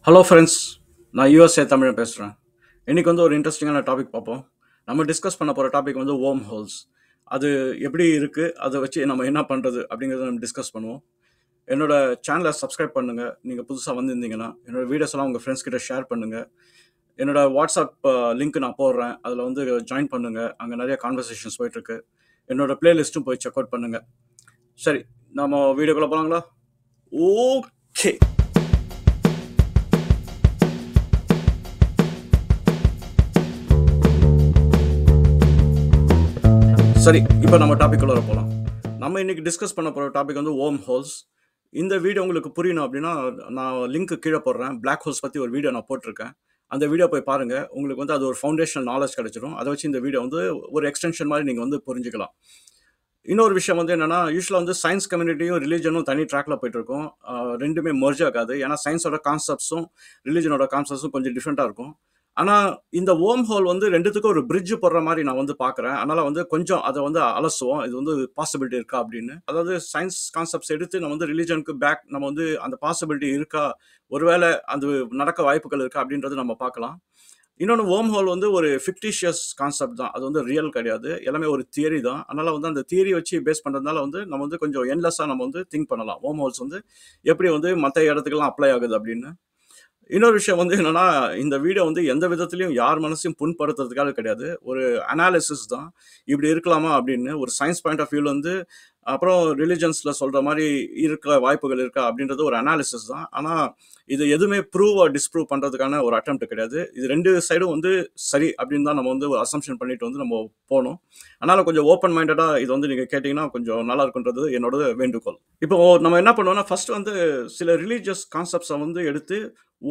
Hello friends, நான் USA தமிழன் பேசுகிறேன். இன்றைக்கி வந்து ஒரு இன்ட்ரெஸ்டிங்கான டாபிக் பார்ப்போம். நம்ம டிஸ்கஸ் பண்ண போகிற டாபிக் வந்து ஓம் ஹோல்ஸ். அது எப்படி இருக்குது, அதை வச்சு நம்ம என்ன பண்ணுறது அப்படிங்கிறத நம்ம டிஸ்கஸ் பண்ணுவோம். என்னோடய சேனலை சப்ஸ்கிரைப் பண்ணுங்கள். நீங்கள் புதுசாக வந்திருந்தீங்கன்னா என்னோடய வீடியோஸ் எல்லாம் உங்கள் ஃப்ரெண்ட்ஸ் கிட்ட ஷேர் பண்ணுங்கள். என்னோடய வாட்ஸ்அப் லிங்க் நான் போடுறேன், அதில் வந்து ஜாயின் பண்ணுங்கள். அங்கே நிறைய கான்வர்சேஷன்ஸ் போயிட்டுருக்கு. என்னோடய ப்ளேலிஸ்ட்டும் போய் செக் அவுட் பண்ணுங்கள். சரி, நம்ம வீடியோக்குள்ளே போகலாங்களா? ஓகே. சரி, இப்போ நம்ம டாபிக் உள்ள போகலாம். நம்ம இன்னைக்கு டிஸ்கஸ் பண்ண போகிற டாபிக் வந்து ஓம் ஹோல்ஸ். இந்த வீடியோ உங்களுக்கு புரியணும் அப்படின்னா நான் லிங்க் கீழே போடுறேன். பிளாக் ஹோல்ஸ் பற்றி ஒரு வீடியோ நான் போட்டிருக்கேன். அந்த வீடியோ போய் பாருங்கள். உங்களுக்கு வந்து அது ஒரு ஃபவுண்டேஷனல் நாலேஜ் கிடைச்சிடும். அதை வச்சு இந்த வீடியோ வந்து ஒரு எக்ஸ்டென்ஷன் மாதிரி நீங்கள் வந்து புரிஞ்சுக்கலாம். இன்னொரு விஷயம் வந்து என்னென்னா, யூஸ்வலாக வந்து சயின்ஸ் கம்யூனிட்டியும் ரிலீஜனும் தனி ட்ராக்ல போயிட்டு இருக்கும். ரெண்டுமே மர்ஜ் ஆகாது. ஏன்னா சயின்ஸோட கான்செப்ட்ஸும் ரிலீஜனோட கான்செப்ட்ஸும் கொஞ்சம் டிஃப்ரெண்ட்டாக இருக்கும். ஆனால் இந்த ஓம் ஹோல் வந்து ரெண்டுத்துக்கும் ஒரு பிரிட்ஜ் போடுற மாதிரி நான் வந்து பார்க்குறேன். அதனால் வந்து கொஞ்சம் அதை வந்து அலசுவோம். இது வந்து பாசிபிலிட்டி இருக்கா அப்படின்னு. அதாவது சயின்ஸ் கான்செப்ட்ஸ் எடுத்து நம்ம வந்து ரிலீஜனுக்கு பேக் நம்ம வந்து அந்த பாசிபிலிட்டி இருக்கா, ஒருவேளை அது நடக்க வாய்ப்புகள் இருக்கா அப்படின்றது நம்ம பார்க்கலாம். இன்னொன்று, ஓம் ஹோல் வந்து ஒரு ஃபிக்டிஷியஸ் கான்செப்ட் தான். அது வந்து ரியல் கிடையாது. எல்லாமே ஒரு தியரி தான். அதனால் வந்து அந்த தியரி வச்சு பேஸ் பண்ணுறதுனால வந்து நம்ம வந்து கொஞ்சம் என்லெஸ்ஸாக நம்ம வந்து திங்க் பண்ணலாம். ஓம் ஹோல்ஸ் வந்து எப்படி வந்து மற்ற இடத்துக்கெல்லாம் அப்ளை ஆகுது அப்படின்னு. இன்னொரு விஷயம் வந்து என்னன்னா, இந்த வீடியோ வந்து எந்த விதத்திலையும் யார் மனசையும் புண்படுத்துறதுக்காக கிடையாது. ஒரு அனாலிசிஸ் தான். இப்படி இருக்கலாமா அப்படின்னு ஒரு சயின்ஸ் பாயிண்ட் ஆஃப் வியூல வந்து, அப்புறம் ரிலிஜன்ஸ்ல சொல்ற மாதிரி இருக்க வாய்ப்புகள் இருக்கா அப்படின்றது ஒரு அனாலிசிஸ் தான். ஆனால் இது எதுவுமே ப்ரூவ் ஆர் டிஸ்ப்ரூவ் பண்ணுறதுக்கான ஒரு அட்டெம்ப்ட் கிடையாது. இது ரெண்டு சைடும் வந்து சரி அப்படின்னு தான் நம்ம வந்து ஒரு அசம்ஷன் பண்ணிட்டு வந்து நம்ம போகணும். அதனால் கொஞ்சம் ஓப்பன் மைண்டடாக இது வந்து நீங்கள் கேட்டிங்கன்னா கொஞ்சம் நல்லா இருக்குன்றது என்னோட வேண்டுகோள். இப்போ நம்ம என்ன பண்ணுவோம்னா, ஃபர்ஸ்ட் வந்து சில ரிலீஜியஸ் கான்செப்ட்ஸை வந்து எடுத்து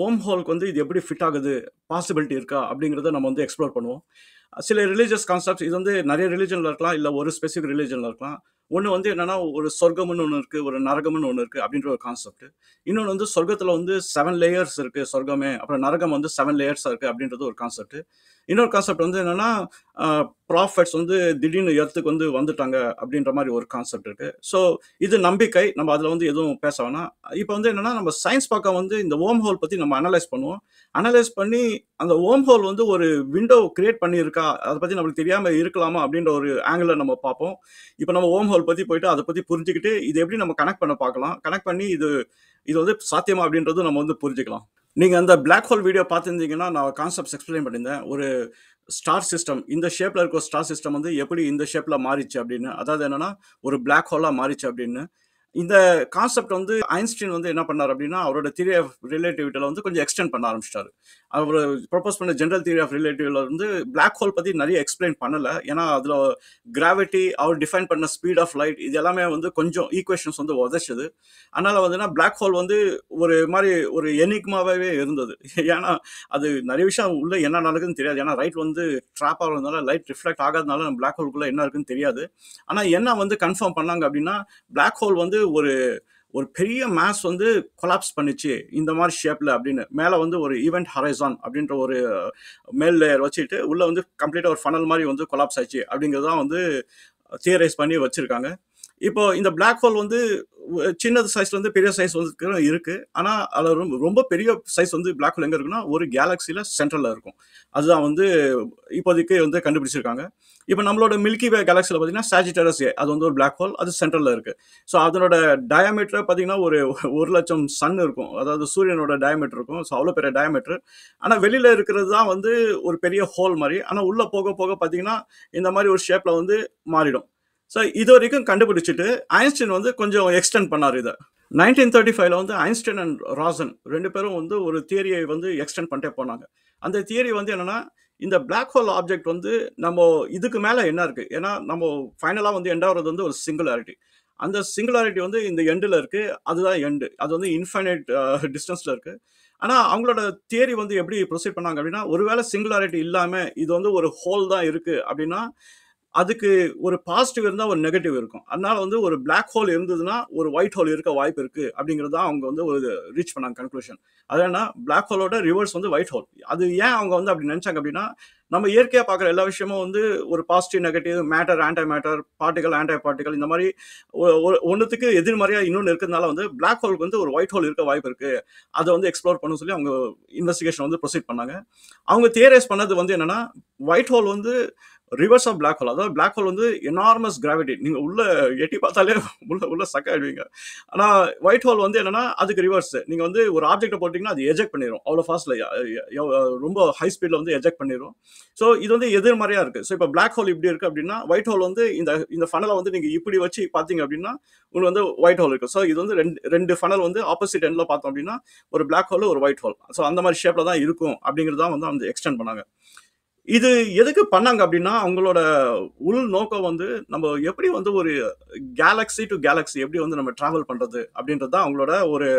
ஓம் ஹோலுக்கு வந்து இது எப்படி ஃபிட் ஆகுது, பாசிபிலிட்டி இருக்கா அப்படிங்கிறத நம்ம வந்து எக்ஸ்ப்ளோர் பண்ணுவோம். சில ரிலீஜியஸ் கான்செப்ட்ஸ் இது வந்து நிறைய ரிலீஜனில் இருக்கலாம், இல்லை ஒரு ஸ்பெசிஃபிக் ரிலீஜனில் இருக்கலாம். ஒன்று வந்து என்னன்னா, ஒரு சொர்க்கம்னு ஒன்று இருக்குது, ஒரு நரகம்னு ஒன்று இருக்குது அப்படின்ற ஒரு கான்செப்ட். இன்னொன்று வந்து சொர்க்கத்தில் வந்து 7 லேயர்ஸ் இருக்குது சொர்க்கமே, அப்புறம் நரகம் வந்து 7 லேயர்ஸாக இருக்குது அப்படின்றது ஒரு கான்செப்ட். இன்னொரு கான்செப்ட் வந்து என்னன்னா, ப்ராஃபட்ஸ் வந்து திடீர்னு எர்த்துக்கு வந்து வந்துட்டாங்க அப்படின்ற மாதிரி ஒரு கான்செப்ட் இருக்கு. ஸோ இது நம்பிக்கை, நம்ம அதில் வந்து எதுவும் பேச வேணாம். இப்போ வந்து என்னன்னா, நம்ம சயின்ஸ் பக்கம் வந்து இந்த ஓம் ஹோல் பற்றி நம்ம அனலைஸ் பண்ணுவோம். அனலைஸ் பண்ணி அந்த ஓம் ஹோல் வந்து ஒரு விண்டோ கிரியேட் பண்ணியிருக்கா, அதை பற்றி நம்மளுக்கு தெரியாமல் இருக்கலாமா அப்படின்ற ஒரு ஆங்கிளில் நம்ம பார்ப்போம். இப்போ நம்ம ஓம் ஹோல் பற்றி போயிட்டு அதை பற்றி புரிஞ்சுக்கிட்டு இது எப்படி நம்ம கனெக்ட் பண்ண பார்க்கலாம். கனெக்ட் பண்ணி இது வந்து சாத்தியமா அப்படின்றது நம்ம வந்து புரிஞ்சுக்கலாம். நீங்கள் அந்த பிளாக் ஹோல் வீடியோ பார்த்துருந்தீங்கன்னா, நான் கான்செப்ட்ஸ் எக்ஸ்பிளைன் பண்ணியிருந்தேன். ஒரு ஸ்டார் சிஸ்டம், இந்த ஷேப்பில் இருக்க ஸ்டார் சிஸ்டம் வந்து எப்படி இந்த ஷேப்பில் மாறிச்சு அப்படின்னு. அதாவது என்னன்னா, ஒரு பிளாக் ஹோலாக மாறிச்சு அப்படின்னு. இந்த கான்செப்ட் வந்து ஐன்ஸ்டீன் வந்து என்ன பண்ணார் அப்படின்னா, அவரோட தியரி ஆஃப் ரிலேட்டிவிட்டியில் வந்து கொஞ்சம் எக்ஸ்டெண்ட் பண்ண ஆரம்பிச்சிட்டாரு. அவர் ப்ரொபோஸ் பண்ண ஜென்ரல் தியரி ஆஃப் ரிலேட்டிவ்ல வந்து பிளாக் ஹோல் பற்றி நிறைய எக்ஸ்பிளைன் பண்ணலை. ஏன்னா அதில் கிராவிட்டி, அவர் டிஃபைன் பண்ண ஸ்பீட் ஆஃப் லைட், இது எல்லாமே வந்து கொஞ்சம் ஈக்குவேஷன்ஸ் வந்து உதச்சுது. அதனால் வந்துன்னா பிளாக் ஹோல் வந்து ஒரு மாதிரி ஒரு எனிக்மாவே இருந்தது. ஏன்னா அது நிறைய விஷயம் உள்ள என்ன நடக்குதுன்னு தெரியாது. ஏன்னா லைட் வந்து ட்ராப் ஆகிறதுனால, லைட் ரிஃப்ளெக்ட் ஆகாதனால நம்ம பிளாக் ஹோல்குள்ளே என்ன இருக்குன்னு தெரியாது. ஆனால் என்ன வந்து கன்ஃபார்ம் பண்ணாங்க அப்படின்னா, பிளாக் ஹோல் வந்து ஒரு பெரிய மாஸ் வந்து கொலாப்ஸ் பண்ணிச்சு இந்த மாதிரி ஷேப்ல அப்படின்னு. மேலே வந்து ஒரு ஈவெண்ட் ஹரைசான் அப்படின்ற ஒரு மேல் லேயர் வச்சுட்டு உள்ள வந்து கம்ப்ளீட்டா ஒரு ஃபனல் மாதிரி வந்து கொலாப்ஸ் ஆச்சு அப்படிங்கிறதான் வந்து தியரைஸ் பண்ணி வச்சிருக்காங்க. இப்போ இந்த பிளாக் ஹோல் வந்து சின்னது சைஸ்ல இருந்து பெரிய சைஸ் வந்து இருக்கு. ஆனா அதுல ரொம்ப பெரிய சைஸ் வந்து பிளாக் ஹோல் எங்க இருக்குன்னா, ஒரு கேலக்சில சென்ட்ரல்ல இருக்கும். அதுதான் வந்து இப்போதைக்கு வந்து கண்டுபிடிச்சிருக்காங்க. இப்போ நம்மளோட மில்கி வே கேலக்சில பார்த்தீங்கன்னா, சாஜிட்டரஸ் ஏ அது வந்து ஒரு பிளாக் ஹோல், அது சென்ட்ரல்ல இருக்கு. ஸோ அதனோட டயாமீட்டர் பார்த்தீங்கன்னா, ஒரு 1,00,000 சன் இருக்கும். அதாவது சூரியனோட டயாமீட்டர் இருக்கும். ஸோ அவ்வளோ பெரிய டயாமீட்டர். ஆனால் வெளியில இருக்கிறது தான் வந்து ஒரு பெரிய ஹோல் மாதிரி. ஆனால் உள்ள போக போக பார்த்தீங்கன்னா, இந்த மாதிரி ஒரு ஷேப்ல வந்து மாறிடும். ஸோ இது வரைக்கும் கண்டுபிடிச்சிட்டு ஐன்ஸ்டீன் வந்து கொஞ்சம் எக்ஸ்டெண்ட் பண்ணார் இதை. 1935 வந்து ஐன்ஸ்டைன் அண்ட் ராசன் 2 பேரும் வந்து ஒரு தியரியை வந்து எக்ஸ்டெண்ட் பண்ணிட்டே போனாங்க. அந்த தியரி வந்து என்னன்னா, இந்த பிளாக் ஹோல் ஆப்ஜெக்ட் வந்து நம்ம இதுக்கு மேலே என்ன இருக்கு, ஏன்னா நம்ம ஃபைனலாக வந்து எண்ட் ஆகிறது வந்து ஒரு சிங்குலாரிட்டி. அந்த சிங்குலாரிட்டி வந்து இந்த எண்டில் இருக்கு, அதுதான் எண்டு. அது வந்து இன்ஃபைனைட் டிஸ்டன்ஸ்ல இருக்கு. ஆனால் அவங்களோட தியரி வந்து எப்படி ப்ரொசீட் பண்ணாங்க அப்படின்னா, ஒருவேளை சிங்குலாரிட்டி இல்லாமல் இது வந்து ஒரு ஹோல் தான் இருக்கு அப்படின்னா, அதுக்கு ஒரு பாசிட்டிவ் இருந்தால் ஒரு நெகட்டிவ் இருக்கும். அதனால வந்து ஒரு பிளாக் ஹோல் இருந்ததுன்னா ஒரு ஒயிட் ஹோல் இருக்க வாய்ப்பு இருக்கு அப்படிங்கிறது தான் அவங்க வந்து ஒரு ரீச் பண்ணாங்க கன்க்ளூஷன். அது என்ன, பிளாக் ஹோலோட ரிவர்ஸ் வந்து ஒயிட் ஹோல். அது ஏன் அவங்க வந்து அப்படி நினைச்சாங்க அப்படின்னா, நம்ம இயற்கையாக பார்க்குற எல்லா விஷயமும் வந்து ஒரு positive negative, matter anti matter, particle anti particle, இந்த மாதிரி ஒன்றுத்துக்கு எதிர்மறையாக இன்னொன்று இருக்கிறதுனால வந்து பிளாக் ஹோலுக்கு வந்து ஒரு ஒயிட் ஹோல் இருக்க வாய்ப்பு இருக்கு. அதை வந்து எக்ஸ்ப்ளோர் பண்ண சொல்லி அவங்க இன்வெஸ்டிகேஷன் வந்து ப்ரொசீட் பண்ணாங்க. அவங்க தியரைஸ் பண்ணது வந்து என்னன்னா, ஒயிட் ஹோல் வந்து ரிவர்ஸ் ஆஃப் பிளாக் ஹோல். அதாவது பிளாக் ஹோல் வந்து எனார்மஸ் கிராவிட்டி, நீங்க உள்ள எட்டி பார்த்தாலே உள்ள உள்ள சக்க ஆயிடுவீங்க. ஆனா ஒயிட் ஹோல் வந்து என்னன்னா அதுக்கு ரிவர்ஸ். நீங்க வந்து ஒரு ஆப்ஜெக்ட் போட்டீங்கன்னா அது எஜெக்ட் பண்ணிடும் அவ்வளோ ஃபாஸ்ட்ல, ரொம்ப ஹை ஸ்பீட்ல வந்து எஜெக்ட் பண்ணிடும். ஸோ இது வந்து எதிர்மறையா இருக்கு. ஸோ இப்போ பிளாக் ஹோல் இப்படி இருக்கு அப்படின்னா, ஒயிட் ஹோல் வந்து இந்த இந்த ஃபனலை வந்து நீங்க இப்படி வச்சு பார்த்தீங்க அப்படின்னா உங்களுக்கு வந்து ஒயிட் ஹோல் இருக்கு. ஸோ இது வந்து ரெண்டு ஃபனல் வந்து ஆப்போசிட் எண்ட்ல பார்த்தோம் அப்படின்னா ஒரு பிளாக் ஹோல் ஒரு ஒயிட் ஹோல். ஸோ அந்த மாதிரி ஷேப்ல தான் இருக்கும் அப்படிங்கிறத வந்து அவங்க எக்ஸ்டெண்ட் பண்ணாங்க. இது எதுக்கு பண்ணாங்க அப்படின்னா, அவங்களோட உள் நோக்கம் வந்து நம்ம எப்படி வந்து ஒரு கேலக்ஸி டு கேலக்ஸி எப்படி வந்து நம்ம டிராவல் பண்றது அப்படின்றது தான் அவங்களோட ஒரு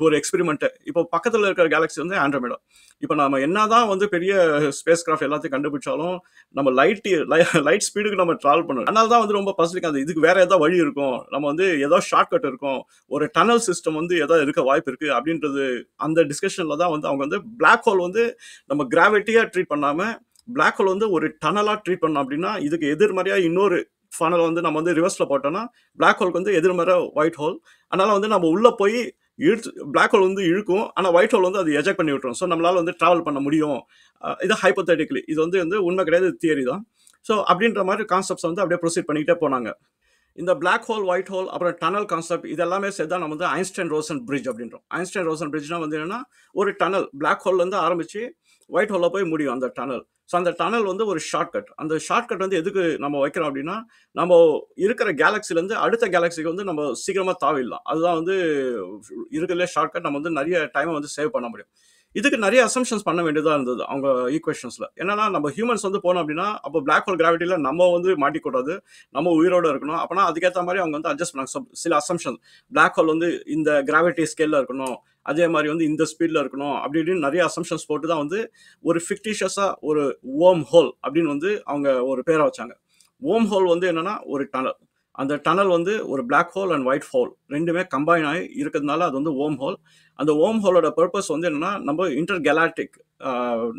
ஒரு எக்ஸ்பெரிமெண்ட். இப்போ பக்கத்துல இருக்கிற கேலக்ஸி வந்து ஆண்ட்ரோமேடா. இப்போ நம்ம என்னதான் வந்து பெரிய ஸ்பேஸ் கிராஃப்ட் எல்லாத்தையும் கண்டுபிடிச்சாலும் நம்ம லைட் ஸ்பீடுக்கு நம்ம டிராவல் பண்ணணும். அதனால தான் வந்து ரொம்ப பசிலிக். அது இதுக்கு வேற ஏதாவது வழி இருக்கும், நம்ம வந்து ஏதோ ஷார்ட்கட் இருக்கும், ஒரு டனல் சிஸ்டம் வந்து ஏதாவது இருக்க வாய்ப்பு இருக்கு அப்படின்றது அந்த டிஸ்கஷன்ல தான் வந்து அவங்க வந்து பிளாக் ஹோல் வந்து நம்ம கிராவிட்டியா ட்ரீட் பண்ணாம பிளாக் ஹோல் வந்து ஒரு டனலா ட்ரீட் பண்ணோம் அப்படின்னா, இதுக்கு எதிர்மறையா இன்னொரு ஃபனல் வந்து நம்ம வந்து ரிவர்ஸ்ல போட்டோம்னா பிளாக் ஹோலுக்கு வந்து எதிர்மறை ஒயிட் ஹோல். அதனால வந்து நம்ம உள்ள போய் பிளாக் ஹோல் வந்து இழுக்கும், ஆனா ஒயிட் ஹோல் வந்து அது எஜெக்ட் பண்ணி விட்டுரும். ஸோ நம்மளால வந்து டிராவல் பண்ண முடியும். இது ஹைப்போதெட்டிக்கலி, இது வந்து உண்மை கிடையாது, தியரி தான். ஸோ அப்படின்ற மாதிரி கான்செப்ட்ஸ் வந்து அப்படியே ப்ரொசீட் பண்ணிக்கிட்டே போனாங்க. இந்த பிளாக் ஹோல், ஒயிட் ஹோல், அப்புறம் டனல் கான்செப்ட் இது எல்லாமே சேர்த்து நம்ம வந்து ஐன்ஸ்டைன் ரோசன் பிரிட்ஜ் அப்படின்றோம். ஐன்ஸ்டைன் ரோசன் பிரிட்ஜ்னா வந்து என்னன்னா, ஒரு டனல் பிளாக் ஹோல்ல இருந்து ஆரம்பிச்சு ஒயிட் ஹோல்ல போய் முடியும் அந்த டனல். ஸோ அந்த டனல் வந்து ஒரு ஷார்ட்கட். அந்த ஷார்ட்கட் வந்து எதுக்கு நம்ம வைக்கிறோம் அப்படின்னா, நம்ம இருக்கிற கேலக்சில இருந்து அடுத்த கேலக்சிக்கு வந்து நம்ம சீக்கிரமா தாவிடலாம். அதுதான் வந்து இருக்கிறதுலே ஷார்ட்கட். நம்ம வந்து நிறைய டைமை வந்து சேவ் பண்ண முடியும். இதுக்கு நிறைய அசம்ஷன்ஸ் பண்ண வேண்டியதா இருந்தது அவங்க ஈக்குவேஷன்ஸ்ல. என்னன்னா நம்ம ஹியூமன்ஸ் வந்து போனோம் அப்படின்னா, அப்போ பிளாக் ஹோல் கிராவிட்டியில நம்ம வந்து மாட்டிக்கூடாது, நம்ம உயிரோட இருக்கணும். அப்பனா அதுக்கேற்ற மாதிரி அவங்க வந்து அட்ஜஸ்ட் பண்ணாங்க. சில அசம்ஷன், பிளாக் ஹோல் வந்து இந்த கிராவிட்டி ஸ்கேல்ல இருக்கணும், அதே மாதிரி வந்து இந்த ஸ்பீட்ல இருக்கணும், அப்படி இப்படின்னு நிறைய அசம்ஷன்ஸ் போட்டு தான் வந்து ஒரு ஃபிக்டிஷியஸா ஒரு ஓம் ஹோல் அப்படின்னு வந்து அவங்க ஒரு பேரை வச்சாங்க. ஓம் ஹோல் வந்து என்னன்னா ஒரு டனல். அந்த டனல் வந்து ஒரு black hole and white hole ரெண்டுமே கம்பைன் ஆகி இருக்கிறதுனால அது வந்து ஓம் ஹோல். அந்த ஓம் ஹோலோட பர்பஸ் வந்து என்னன்னா, நம்ம இன்டர் கேலாக்டிக்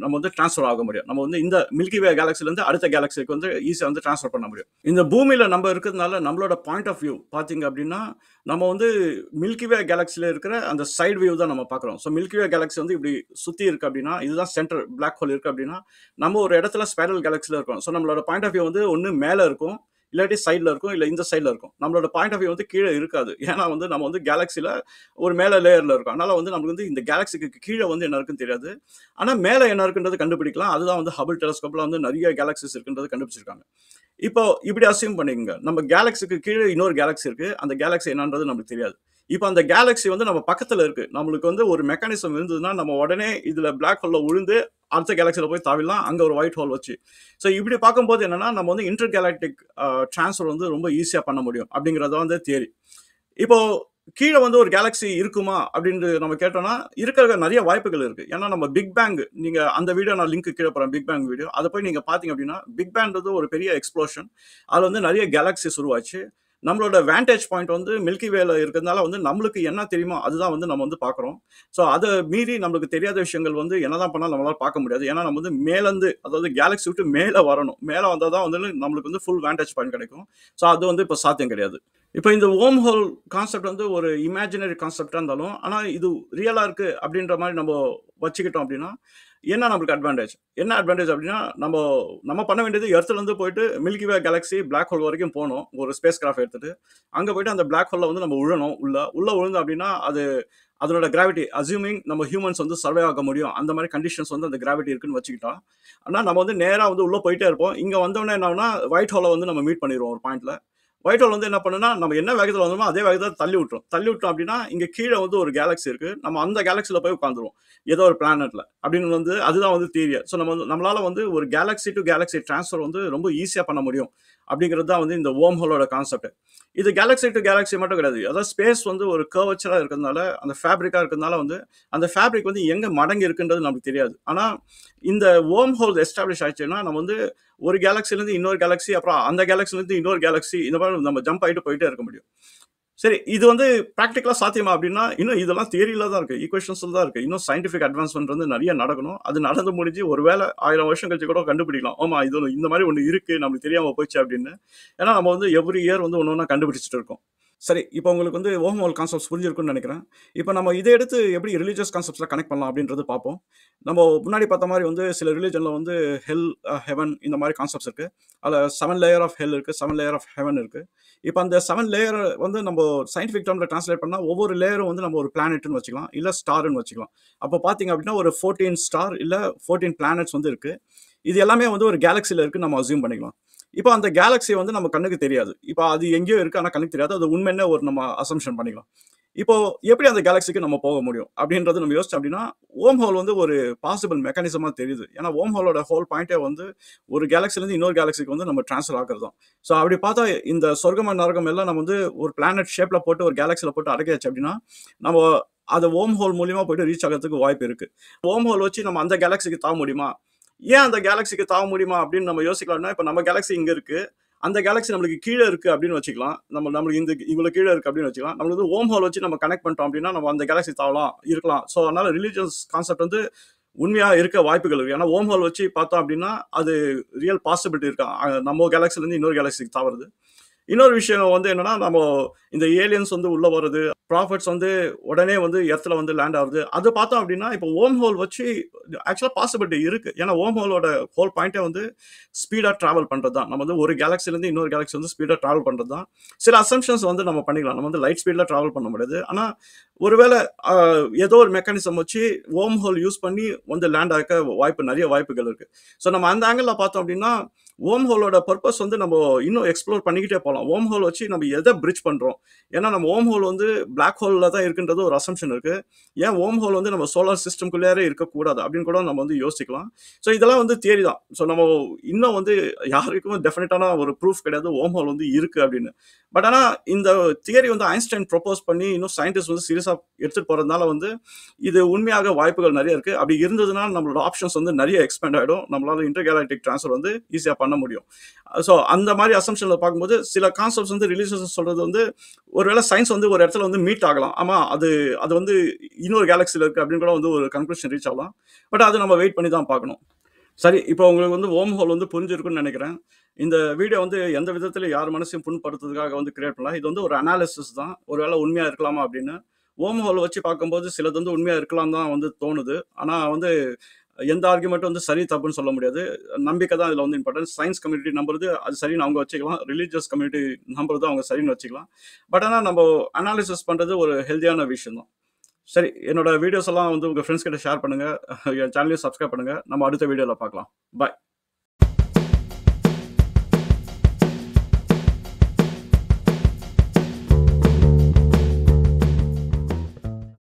நம்ம வந்து டிரான்ஸ்ஃபர் ஆக முடியும். நம்ம வந்து இந்த மில்கி வே கேலக்சில இருந்து அடுத்த கேலக்சிக்கு வந்து ஈஸியா வந்து டிரான்ஸ்ஃபர் பண்ண முடியும். இந்த பூமியில நம்ம இருக்கிறதுனால நம்மளோட பாயிண்ட் ஆஃப் வியூ பாத்தீங்க அப்படின்னா, நம்ம வந்து மில்கி வே கேலக்சில இருக்கிற அந்த சைடு வியூ தான் நம்ம பார்க்குறோம். ஸோ மில்கி வே கேலக்சி வந்து இப்படி சுத்தி இருக்கு அப்படின்னா, இதுதான் சென்டர் பிளாக் ஹோல் இருக்கு அப்படின்னா, நம்ம ஒரு இடத்துல ஸ்பைரல் கேலக்சில இருக்கோம். ஸோ நம்மளோட பாயிண்ட் ஆஃப் வியூ வந்து ஒன்று மேலே இருக்கும், இல்லாட்டி சைடில் இருக்கும், இல்லை இந்த சைடில் இருக்கும். நம்மளோட பாயிண்ட் ஆஃப் வியூ வந்து கீழே இருக்காது. ஏன்னா வந்து நம்ம வந்து கேலக்சியில் ஒரு மேலே லேயரில் இருக்கும். அதனால வந்து நமக்கு வந்து இந்த கேலக்சிக்கு கீழே வந்து என்ன இருக்குன்னு தெரியாது. ஆனால் மேலே என்ன இருக்குன்றது கண்டுபிடிக்கலாம். அதுதான் வந்து ஹபிள் டெலஸ்கோப்ல வந்து நிறைய கேலக்சிஸ் இருக்குன்றது கண்டுபிடிச்சிருக்காங்க. இப்போ இப்படி அசியூம் பண்ணிக்கோங்க, நம்ம கேலக்சிக்கு கீழே இன்னொரு கேலக்சி இருக்கு. அந்த கேலக்சி என்னன்றது நமக்கு தெரியாது. இப்போ அந்த கேலக்சி வந்து நம்ம பக்கத்துல இருக்கு. நம்மளுக்கு வந்து ஒரு மெக்கானிசம் இருந்ததுன்னா நம்ம உடனே இதுல பிளாக் ஹோல்ல விழுந்து அடுத்த கேலக்சில போய் தாவிடலாம், அங்க ஒரு ஒயிட் ஹோல் வச்சு. ஸோ இப்படி பார்க்கும்போது என்னன்னா, நம்ம வந்து இன்டர் கேலக்டிக் டிரான்ஸ்ஃபர் வந்து ரொம்ப ஈஸியா பண்ண முடியும் அப்படிங்கறத வந்து தியரி. இப்போ கீழே வந்து ஒரு கேலக்சி இருக்குமா அப்படின்னு நம்ம கேட்டோம்னா, இருக்கிற நிறைய வாய்ப்புகள் இருக்கு. ஏன்னா நம்ம பிக் பேங், நீங்க அந்த வீடியோ நான் லிங்க் கீழே போறேன், பிக் பேங் வீடியோ, அதை போய் நீங்க பாத்தீங்க அப்படின்னா, பிக் பேங்ன்றது ஒரு பெரிய எக்ஸ்ப்ளோஷன். அதுல வந்து நிறைய கேலக்சிஸ் உருவாச்சு. நம்மளோட வேண்டேஜ் பாயிண்ட் வந்து மில்கி வேல இருக்கிறதுனால வந்து நம்மளுக்கு என்ன தெரியுமோ அதுதான் வந்து நம்ம வந்து பார்க்குறோம். ஸோ அதை மீறி நம்மளுக்கு தெரியாத விஷயங்கள் வந்து என்னதான் பண்ணாலும் நம்மளால பார்க்க முடியாது. ஏன்னா நம்ம வந்து மேலேருந்து, அதாவது கேலக்சி விட்டு மேலே வரணும். மேலே வந்தால் தான் வந்து நம்மளுக்கு வந்து ஃபுல் வேண்டேஜ் பாயிண்ட் கிடைக்கும். ஸோ அது வந்து இப்போ சாத்தியம் கிடையாது. இப்போ இந்த ஓம் ஹோல் கான்செப்ட் வந்து ஒரு இமேஜினரி கான்செப்டாக இருந்தாலும், ஆனால் இது ரியலாக இருக்கு அப்படின்ற மாதிரி நம்ம வச்சுக்கிட்டோம் அப்படின்னா என்ன நம்மளுக்கு அட்வான்டேஜ்? என்ன அட்வான்டேஜ் அப்படின்னா, நம்ம பண்ண வேண்டியது எர்த்லேருந்து போயிட்டு மில்கி வே கேலக்சி பிளாக் ஹோல் வரைக்கும் போகணும், ஒரு ஸ்பேஸ் கிராஃப்ட் எடுத்துட்டு. அங்கே போயிட்டு அந்த பிளாக் ஹோலில் வந்து நம்ம விழணும். உள்ள விழுந்தோம் அப்படின்னா அது அதனோட கிராவிட்டி அசியூமிங் நம்ம ஹியூமன்ஸ் வந்து சர்வே ஆக முடியும், அந்த மாதிரி கண்டிஷன்ஸ் வந்து அந்த கிராவிட்டி இருக்குன்னு வச்சுக்கிட்டா. ஆனால் நம்ம வந்து நேராக வந்து உள்ளே போயிட்டே இருப்போம். இங்கே வந்தோடனே என்ன ஆகுனா, ஒயிட் ஹோலை வந்து நம்ம மீட் பண்ணிடுவோம் ஒரு பாயிண்ட்ல. ஒயிட் ஹோல் வந்து என்ன பண்ணுன்னா, நம்ம என்ன வேகத்தில் வந்தோமோ அதே வேகத்தில் தள்ளி விட்டுரும். தள்ளி விட்டோம் அப்படின்னா, இங்கே கீழே வந்து ஒரு கேலக்சி இருக்கு, நம்ம அந்த கேலக்சியில் போய் உட்காந்துருவோம், ஏதோ ஒரு பிளானட்ல அப்படின்னு வந்து அதுதான் வந்து தியரி. ஸோ நம்மளால வந்து ஒரு கேலக்சி டு கேலக்சி டிரான்ஸ்ஃபர் வந்து ரொம்ப ஈஸியாக பண்ண முடியும் அப்படிங்கிறது தான் வந்து இந்த ஓம் ஹோலோட கான்செப்ட். இது கேலக்ஸி டு கேலக்ஸி மட்டும் கிடையாது. அதாவது ஸ்பேஸ் வந்து ஒரு கர்வச்சரா இருக்கிறதுனால, அந்த ஃபேப்ரிக்கா இருக்கிறதுனால வந்து, அந்த ஃபேப்ரிக் வந்து எங்க மடங்கி இருக்குன்றது நமக்கு தெரியாது. ஆனா, இந்த வொர்ம் ஹோல் எஸ்டாப்ளிஷ் ஆயிடுச்சுன்னா, நம்ம வந்து ஒரு கேலக்ஸிலேருந்து இன்னொரு கேலக்ஸி, அப்புறம் அந்த கேலக்ஸிலேருந்து இன்னொரு கேலக்ஸி, இந்த மாதிரி நம்ம ஜம்ப் ஆயிட்டு போயிட்டே இருக்க முடியும். சரி, இது வந்து பிராக்டிகலா சாத்தியமா அப்படின்னா, இன்னும் இதெல்லாம் தியரியில தான் இருக்கு. ஈக்குவேஷன்ஸ்ல தான் இருக்கு. இன்னும் சயன்டிஃபிக் அட்வான்ஸ்மென்ட் வந்து நெறைய நடக்கணும். அது நடந்து முடிஞ்சு ஒரு வேள 1000 வருஷம் கழிச்சு கூட கண்டுபிடிக்கலாம். ஆமா, இது இந்த மாரி ஒண்ணு இருக்கு. நமக்கு தெரியாம போச்சு அப்படின்னு. ஏன்னா, நம்ம வந்து எவ்ரி இயர் வந்து ஒண்ணு ஒண்ணா கண்டுபிடிச்சுட்டு இருக்கோம். சரி, இப்போ உங்களுக்கு வந்து ஓம் ஹோல் கான்செப்ட்ஸ் புரிஞ்சிருக்கும்னு நெனைக்கிறேன். இப்போ நம்ம இத எடுத்து எப்படி ரிலிஜியஸ் கான்செப்ட்ஸ்ல கனெக்ட் பண்ணலாம் அப்படின்றது பார்ப்போம். நம்ம முன்னாடி பார்த்த மாரி வந்து சில ரிலிஜன்ல வந்து ஹெல், ஹெவன் இந்த மாரி கான்செப்ட்ஸ் இருக்கு. அதுல 7 லேயர் ஆஃப் ஹெல் இருக்கு. 7 லேயர் ஆஃப் ஹெவன் இருக்கு. இப்ப அந்த 7 லேயர் வந்து நம்ம சயின்டிஃபிக் டெர்ம்ல டிரான்ஸ்லேட் பண்ணா ஒவ்வொரு லேயரும் வந்து நம்ம ஒரு பிளானெட்ன்னு வச்சுக்கலாம். இல்ல ஸ்டார்ன்னு வச்சுக்கலாம். அப்ப பார்த்தீங்க அப்படின்னா ஒரு 14 ஸ்டார் இல்ல 14 பிளானெட்ஸ் வந்து இருக்கு. இது எல்லாமே வந்து ஒரு கேலக்ஸில இருக்குன்னு நம்ம அஸ்யூம் பண்ணிக்கலாம். இப்போ அந்த கேலக்ஸி வந்து நம்ம கண்ணுக்கு தெரியாது. இப்போ அது எங்கேயோ இருக்கு. ஆனா கண்ணுக்கு தெரியாது. அது உண்மைன்னு ஒரு நம்ம அசம்ப்ஷன் பண்ணிக்கலாம். இப்போ எப்படி அந்த கேலக்ஸிக்கு நம்ம போக முடியும்? அப்படின்றத நம்ம யோசிச்சோம் அப்படின்னா, வொர்ம் ஹோல் வந்து ஒரு பாசிபிள் மெக்கானிசமா தெரியுது. ஏன்னா வொர்ம் ஹோலோட ஹோல் பாயிண்ட்டே வந்து ஒரு கேலக்ஸிலேருந்து இன்னொரு கேலக்ஸிக்கு வந்து நம்ம ட்ரான்ஸ்ஃபர் ஆகுறது தான். ஸோ அப்படி பார்த்தா இந்த சொர்க்கம், நரகம் எல்லாம் நம்ம வந்து ஒரு பிளானட் ஷேப்ல போட்டு ஒரு கேலக்ஸில போட்டு அடக்கியாச்சு அப்படின்னா, நம்ம அத வொர்ம் ஹோல் மூலியமா போயிட்டு ரீச் ஆகறதுக்கு வாய்ப்பு இருக்கு. வொர்ம் ஹோல் வச்சு நம்ம அந்த கேலக்ஸிக்கு தாவ முடியுமா? ஏன் அந்த கேலக்ஸிக்கு தாவ முடியுமா அப்படின்னு நம்ம யோசிக்கலாம்னா, இப்ப நம்ம கேலக்ஸி இங்க இருக்கு. அந்த கேலக்ஸி நம்மளுக்கு கீழ இருக்கு அப்படின்னு வச்சுக்கலாம். நம்மளுக்கு இவ்வளவு கீழ இருக்கு அப்படின்னு வச்சுக்கலாம். நம்மளுக்கு வந்து வொர்ம் ஹோல் வச்சு நம்ம கனெக்ட் பண்ணிட்டோம் அப்படின்னா, நம்ம அந்த கேலக்ஸி தாவலாம், இருக்கலாம். ஸோ அதனால ரிலிஜியஸ் கான்செப்ட் வந்து உண்மையா இருக்க வாய்ப்புகள் இருக்கு. ஏன்னா வொர்ம் ஹோல் வச்சு பார்த்தோம் அப்படின்னா, அது ரியல் பாசிபிலிட்டி இருக்கா? நம்ம கேலக்ஸிலேருந்து இன்னொரு கேலக்ஸிக்கு தாவுறது. இன்னொரு விஷயம் வந்து என்னன்னா, நம்ம இந்த ஏலியன்ஸ் வந்து உள்ள வர்றது, ப்ராஃபிட்ஸ் வந்து உடனே வந்து எர்த்ல வந்து லேண்ட் ஆகுது. அது பார்த்தோம் அப்படின்னா, இப்போ வொர்ம் ஹோல் வச்சு ஆக்சுவலா பாசிபிலிட்டி இருக்கு. ஏன்னா வொர்ம் ஹோலோட ஹோல் பாயிண்ட்டே வந்து ஸ்பீடா டிராவல் பண்றது தான். நம்ம வந்து ஒரு கேலக்ஸிலேருந்து இன்னொரு கேலக்ஸி வந்து ஸ்பீடா டிராவல் பண்றது தான். சில அசம்ப்ஷன்ஸ் வந்து நம்ம பண்ணிக்கலாம். நம்ம வந்து லைட் ஸ்பீட்ல டிராவல் பண்ண முடியாது. ஆனா ஒருவேள அ ஏதோ ஒரு மெக்கானிசம் வச்சு வொர்ம் ஹோல் யூஸ் பண்ணி வந்து லேண்ட் ஆக நெறைய வாய்ப்புகள் இருக்கு. ஸோ நம்ம அந்த ஆங்கிள்ல பார்த்தோம் அப்படின்னா, வொர்ம் ஹோலோட பர்ப்பஸ் வந்து நம்ம இன்னும் எக்ஸ்ப்ளோர் பண்ணிக்கிட்டே போலாம். வொர்ம் ஹோல் வச்சு நம்ம எத பிரிட்ஜ் பண்றோம்? ஏன்னா நம்ம வொர்ம் ஹோல் வந்து பிளாக் ஹோல்ல தான் இருக்குன்றது ஒரு அசம்ப்ஷன் இருக்கு. ஏன் வொர்ம் ஹோல் வந்து நம்ம சோலார் சிஸ்டம்குள்ளேயே இருக்கக்கூடாது அப்படின்னு கூட நம்ம வந்து யோசிக்கலாம். ஸோ இதெல்லாம் வந்து தியரி தான். ஸோ நம்ம இன்னும் வந்து யாருக்கும் டெஃபினட்டான ஒரு ப்ரூஃப் கிடையாது வொர்ம் ஹோல் வந்து இருக்கு அப்படின்னு. பட் ஆனா இந்த தியரி வந்து ஐன்ஸ்டைன் ப்ரொபோஸ் பண்ணி இன்னும் சயின்டிஸ்ட் வந்து சீரியஸா எடுத்துட்டு போறதுனால வந்து இது உண்மையாக வாய்ப்புகள் நெறைய இருக்கு. அப்படி இருந்ததுன்னா நம்மளோட ஆப்ஷன்ஸ் வந்து நெறைய எக்ஸ்பேண்ட் ஆயிடும். நம்மளால இன்டர்கேலக்டிக் ட்ரான்ஸ்ஃபர் வந்து ஈஸியா பண்ண முடியும். ஸோ அந்த மாரி அசம்ப்ஷன்ல பார்க்கும்போது சில கான்செப்ட்ஸ் வந்து ரிலிஜியஸ் சொல்றது வந்து ஒருவேளை சயின்ஸ் வந்து ஒரு இடத்துல வந்து மீட் ஆகலாம். ஆமா, அது அது வந்து இன்னொரு கேலக்ஸில இருக்கு அப்படின்னு கூட வந்து ஒரு கன்க்ளூஷன் ரீச் ஆகலாம். பட் அது நம்ம வெயிட் பண்ணி தான் பார்க்கணும். சரி, இப்போ உங்களுக்கு வந்து வொர்ம் ஹோல் வந்து புரிஞ்சிருக்கும்னு நெனைக்கிறேன். இந்த வீடியோ வந்து எந்த விதத்தில யார் மனசையும் புண்படுத்துறதுக்காக வந்து கிரியேட் பண்ணல. இது வந்து ஒரு அனாலிசிஸ் தான். ஒருவேளை உண்மையா இருக்கலாமா அப்படின்னு. வொர்ம் ஹோல் வச்சு பார்க்கும்போது சிலது வந்து உண்மையா இருக்கலாம் தான் வந்து தோணுது. ஆனா வந்து எந்த ஆர்குமெண்ட்டும் வந்து சரி, தப்புன்னு சொல்ல முடியாது. நம்பிக்கை தான் இதுல வந்து இம்பார்ட்டன்ட். சயின்ஸ் கம்யூனிட்டி நம்புறது அது சரின்னு அவங்க வச்சுக்கலாம். ரிலிஜியஸ் கம்யூனிட்டி நம்புறது அவங்க சரின்னு வச்சுக்கலாம். பட் ஆனா நம்ம அனாலிசிஸ் பண்றது ஒரு ஹெல்தியான விஷயம் தான். சரி, என்னோட வீடியோஸ் எல்லாம் வந்து உங்க ஃப்ரெண்ட்ஸ் கிட்ட ஷேர் பண்ணுங்க. என் சேனலையும் சப்ஸ்கிரைப் பண்ணுங்க. நம்ம அடுத்த வீடியோல பார்க்கலாம். பாய்.